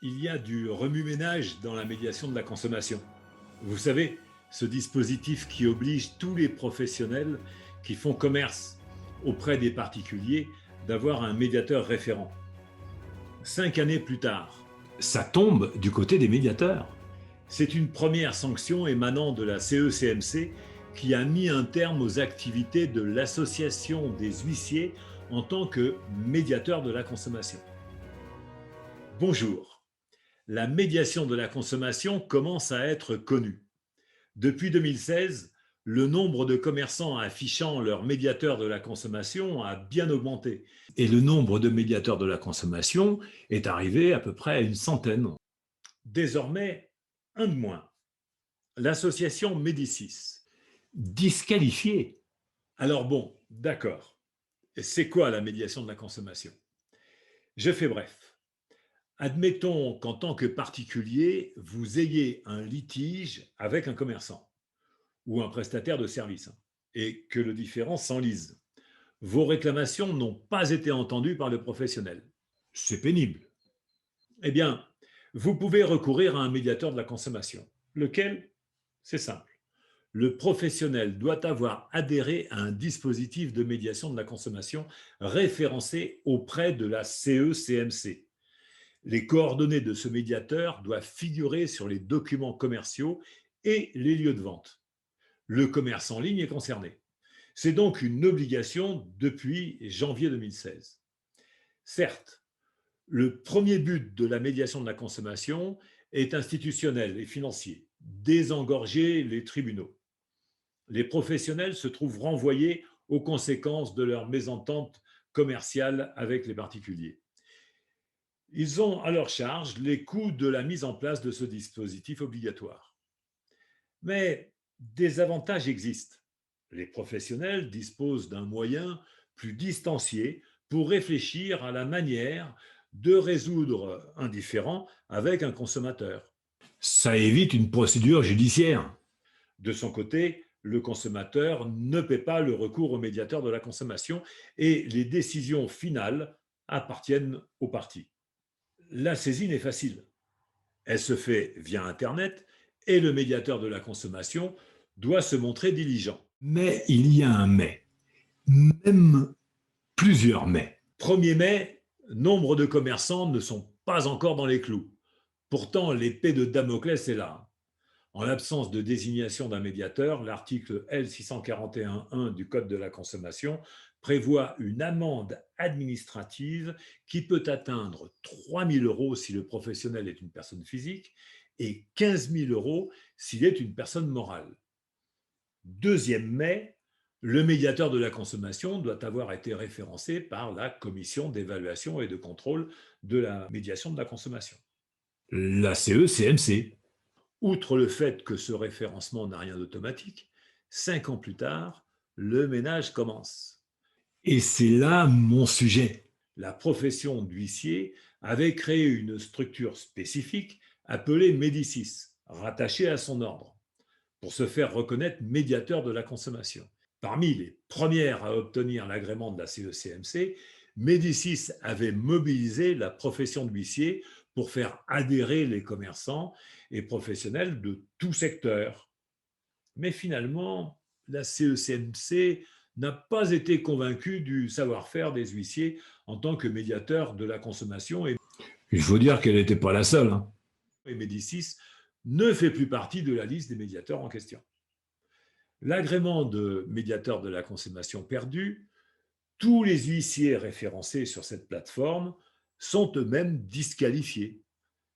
Il y a du remue-ménage dans la médiation de la consommation. Vous savez, ce dispositif qui oblige tous les professionnels qui font commerce auprès des particuliers d'avoir un médiateur référent. 5 années plus tard, ça tombe du côté des médiateurs. C'est une première sanction émanant de la CECMC qui a mis un terme aux activités de l'association des huissiers en tant que médiateur de la consommation. Bonjour. La médiation de la consommation commence à être connue. Depuis 2016, le nombre de commerçants affichant leur médiateur de la consommation a bien augmenté. Et le nombre de médiateurs de la consommation est arrivé à peu près à une centaine. Désormais, un de moins. L'association Médicis. Disqualifiée. Alors bon, d'accord. C'est quoi la médiation de la consommation? Je fais bref. Admettons qu'en tant que particulier, vous ayez un litige avec un commerçant ou un prestataire de service et que le différend s'enlise. Vos réclamations n'ont pas été entendues par le professionnel. C'est pénible. Eh bien, vous pouvez recourir à un médiateur de la consommation. Lequel? C'est simple. Le professionnel doit avoir adhéré à un dispositif de médiation de la consommation référencé auprès de la CECMC. Les coordonnées de ce médiateur doivent figurer sur les documents commerciaux et les lieux de vente. Le commerce en ligne est concerné. C'est donc une obligation depuis janvier 2016. Certes, le premier but de la médiation de la consommation est institutionnel et financier, désengorger les tribunaux. Les professionnels se trouvent renvoyés aux conséquences de leur mésentente commerciale avec les particuliers. Ils ont à leur charge les coûts de la mise en place de ce dispositif obligatoire. Mais des avantages existent. Les professionnels disposent d'un moyen plus distancié pour réfléchir à la manière de résoudre un différend avec un consommateur. Ça évite une procédure judiciaire. De son côté, le consommateur ne paie pas le recours au médiateur de la consommation et les décisions finales appartiennent aux parties. La saisine est facile. Elle se fait via Internet et le médiateur de la consommation doit se montrer diligent. Mais il y a un mais, même plusieurs mais. 1er mai, nombre de commerçants ne sont pas encore dans les clous. Pourtant, l'épée de Damoclès est là. En l'absence de désignation d'un médiateur, l'article L641-1 du Code de la consommation prévoit une amende administrative qui peut atteindre 3 000 € si le professionnel est une personne physique et 15 000 € s'il est une personne morale. 2e mai, le médiateur de la consommation doit avoir été référencé par la commission d'évaluation et de contrôle de la médiation de la consommation. La CECMC. Outre le fait que ce référencement n'a rien d'automatique, 5 ans plus tard, le ménage commence. Et c'est là mon sujet. La profession d'huissier avait créé une structure spécifique appelée Médicis, rattachée à son ordre, pour se faire reconnaître médiateur de la consommation. Parmi les premières à obtenir l'agrément de la CECMC, Médicis avait mobilisé la profession d'huissier pour faire adhérer les commerçants et professionnels de tout secteur. Mais finalement, la CECMC n'a pas été convaincue du savoir-faire des huissiers en tant que médiateur de la consommation. Et il faut dire qu'elle n'était pas la seule. Et Médicis ne fait plus partie de la liste des médiateurs en question. L'agrément de médiateur de la consommation perdu, tous les huissiers référencés sur cette plateforme sont eux-mêmes disqualifiés.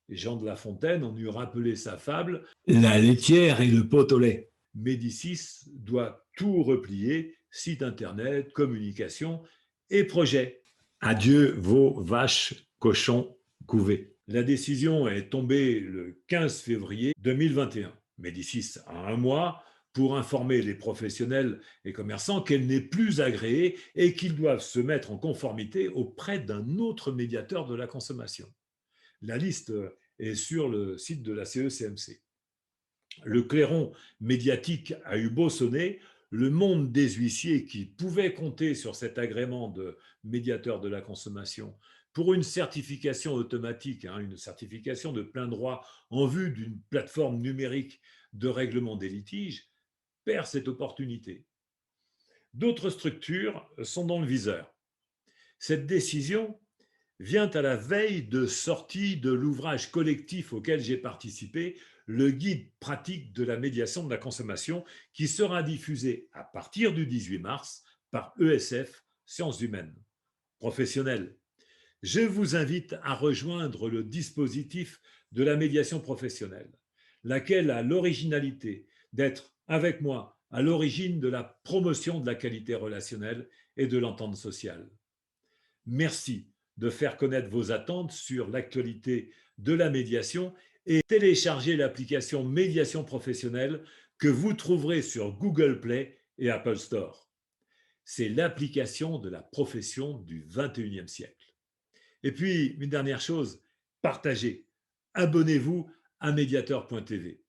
Jean de La Fontaine en eut rappelé sa fable « La laitière et le pot au lait ». Médicis doit tout replier, site internet, communication et projet. Adieu vos vaches, cochons, couvées. La décision est tombée le 15 février 2021. Médicis a un mois pour informer les professionnels et commerçants qu'elle n'est plus agréée et qu'ils doivent se mettre en conformité auprès d'un autre médiateur de la consommation. La liste est sur le site de la CECMC. Le clairon médiatique a eu beau sonner, le monde des huissiers qui pouvaient compter sur cet agrément de médiateur de la consommation pour une certification automatique, une certification de plein droit en vue d'une plateforme numérique de règlement des litiges, perd cette opportunité. D'autres structures sont dans le viseur. Cette décision vient à la veille de sortie de l'ouvrage collectif auquel j'ai participé, le guide pratique de la médiation de la consommation, qui sera diffusé à partir du 18 mars par ESF Sciences Humaines. Professionnels, je vous invite à rejoindre le dispositif de la médiation professionnelle, laquelle a l'originalité d'être avec moi à l'origine de la promotion de la qualité relationnelle et de l'entente sociale. Merci de faire connaître vos attentes sur l'actualité de la médiation et téléchargez l'application Médiation professionnelle que vous trouverez sur Google Play et Apple Store. C'est l'application de la profession du 21e siècle. Et puis, une dernière chose, partagez, abonnez-vous à médiateur.tv.